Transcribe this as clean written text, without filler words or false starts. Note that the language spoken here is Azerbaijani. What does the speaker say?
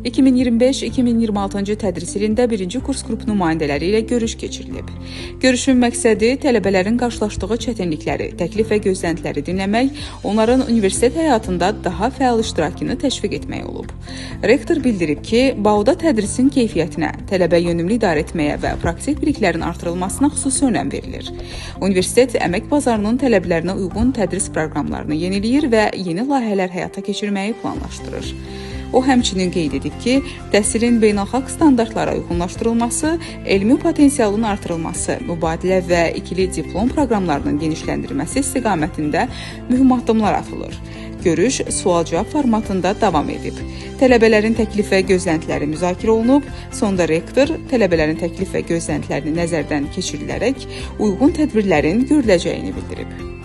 2025-2026-cı tədris ilində birinci kurs qrup nümayəndələri ilə görüş keçirilib. Görüşün məqsədi tələbələrin qarşılaşdığı çətinlikləri, təklif və gözləntiləri dinləmək, onların universitet həyatında daha fəal iştirakını təşviq etmək olub. Rektor bildirib ki, BAU-da tədrisin keyfiyyətinə, tələbə yönümlü idarə etməyə və praktik biliklərin artırılmasına xüsusi önəm verilir. Universitet əmək bazarının tələblərinə uyğun tədris proqramlarını yeniləyir və yeni layihələr həyata keçirməyi planlaşdırır. O həmçinin qeyd edib ki, təhsilin beynəlxalq standartlara uyğunlaşdırılması, elmi potensialın artırılması, mübadilə və ikili diplom proqramlarının genişləndirilməsi istiqamətində mühüm addımlar atılır. Görüş sual-cavab formatında davam edib. Tələbələrin təklif və gözləntiləri müzakirə olunub, sonda rektor tələbələrin təklif və gözləntilərini nəzərdən keçirilərək uyğun tədbirlərin görüləcəyini bildirib.